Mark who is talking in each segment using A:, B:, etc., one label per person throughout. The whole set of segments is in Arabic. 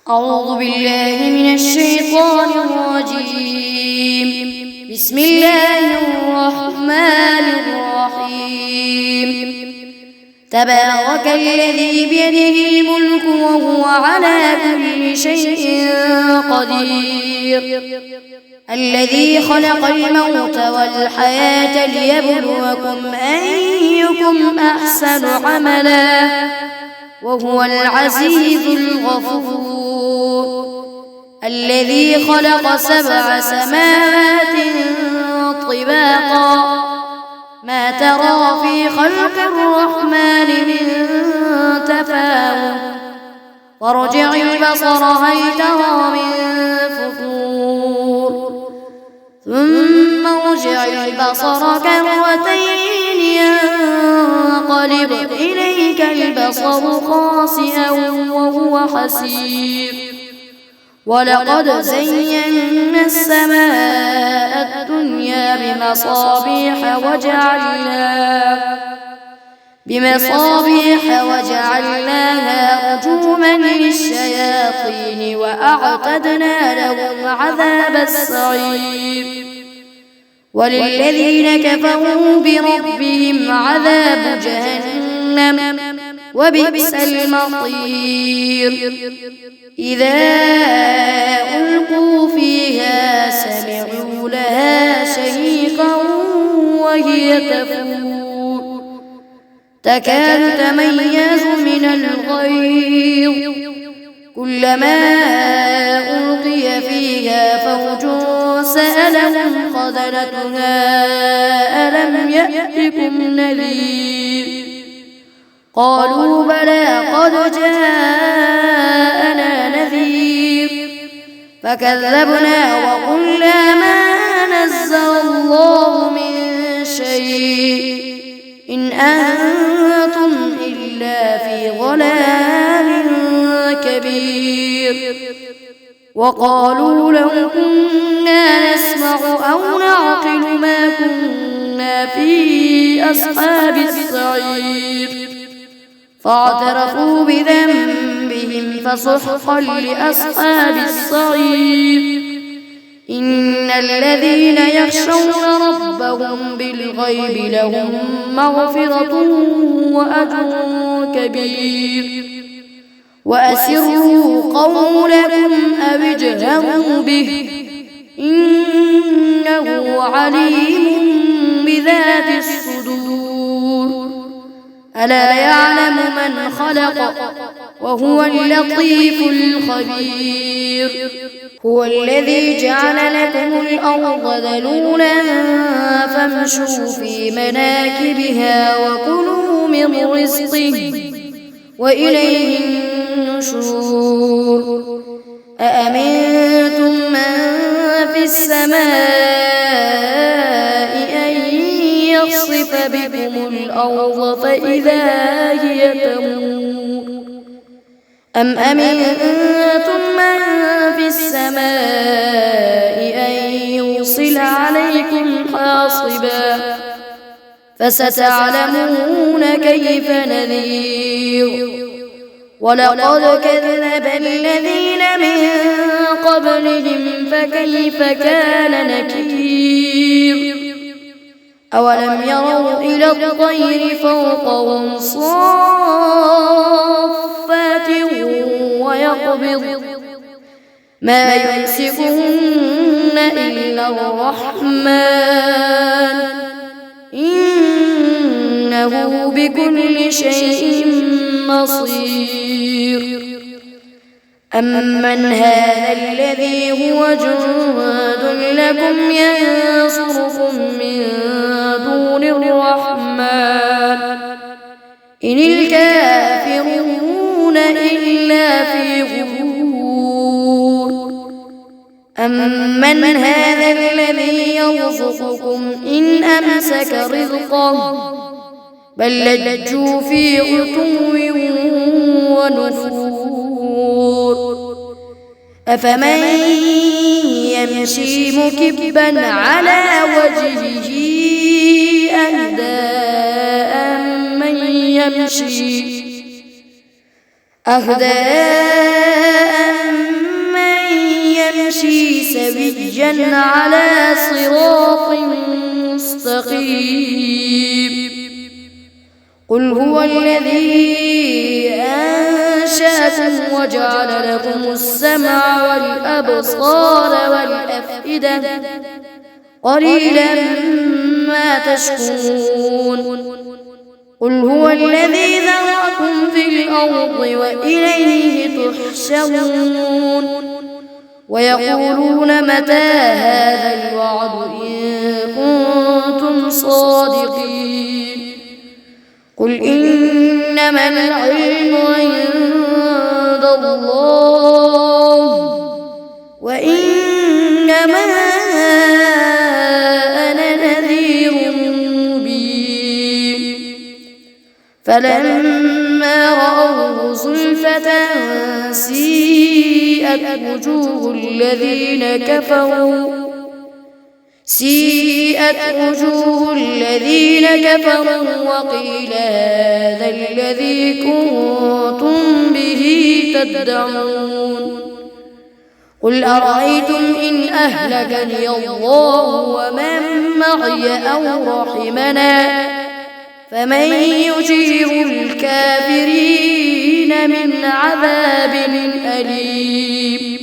A: أعوذ بالله من الشيطان الرجيم. بسم الله الرحمن الرحيم. تبارك الذي بيده الملك وهو على كل شيء قدير، الذي خلق الموت والحياة ليبلوكم أيكم أحسن عملا وهو العزيز الغفور، الذي خلق 7 سماوات طباقا ما ترى في خلق الرحمن من تفاوت، وارجع البصر هل ترى من فطور، ثم ارجع البصر كرتين ينقلب إليك البصر خاسئا وهو حسير، ولقد زينا السماء الدنيا بمصابيح وجعلناها رجوما للشياطين وأعتدنا لهم عذاب السعير، وللذين كفروا بربهم عذاب جهنم وبئس المصير. إذا ألقوا فيها سمعوا لها شهيقا وهي تفور تكاد تميز من الغيظ، كلما ألقي فيها فوج سألهم خزنتها ألم يأتكم نذير، قالوا بلى قد جاءنا نذير، فكذبنا وقلنا ما نزل الله من شيء إن أنتم إلا في ضلال كبير، وقالوا لو كنا نسمع أو نعقل ما كنا في أصحاب السعير، فاعترفوا بذنبهم فسحقا لأصحاب السعير. إن الذين يخشون ربهم بالغيب لهم مغفرة وأجر كبير، وأسروا قولكم أو اجهروا به إنه عليم بذات الصدور، ألا يعلم من خلق وهو اللطيف الخبير. هو الذي جعل لكم الأرض ذلولا فامشوا في مناكبها وكلوا من رزقه وإليه النشور. أأمنتم من في السماء أن يخسف بكم الأرض فإذا هي تمور، أم أمنتم من في السماء أن يرسل عليكم حاصبا فستعلمون كيف نذير. ولقد كذب الذين من قبلهم فكيف كان نكير. أولم يروا إلى الطير فوقهم صافات ويقبض ما يمسكهن إلا الرحمن إنه بكل شيء بصير. أمن هذا الذي هو جند لكم ينصركم من دون الرحمن إن الكافرون إلا في غرور. أمن هذا الذي يرزقكم إن أمسك رزقه بل لجوا في عتو ونفور. أفمن يمشي مكبا على وجهه أهدى أمن يمشي سويا على صراط مستقيم. قل هو الذي أنشأكم وجعل لكم السمع والأبصار والأفئدة قليلا ما تشكرون. قل هو الذي ذرأكم في الأرض وإليه تحشرون. ويقولون متى هذا الوعد إن كنتم صادقين. قل إنما العلم عند الله وإنما أنا نذير مبين. فلما رأوه زلفة سيئت وجوه الذين كفروا وقيل هذا الذي كنتم به تدعون. قل أرأيتم إن أهلكني الله ومن معي أو رحمنا فمن يجير الكافرين من عذاب أليم.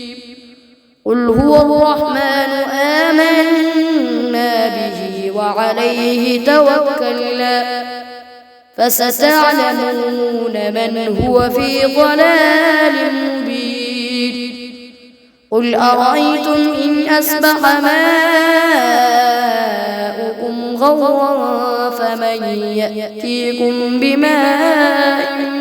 A: قل هو الرحمن آمنا به وعليه توكلنا فستعلمون من هو في ضلال مبين. قل أرأيتم إن أصبح ماؤكم غورا فمن يأتيكم بماء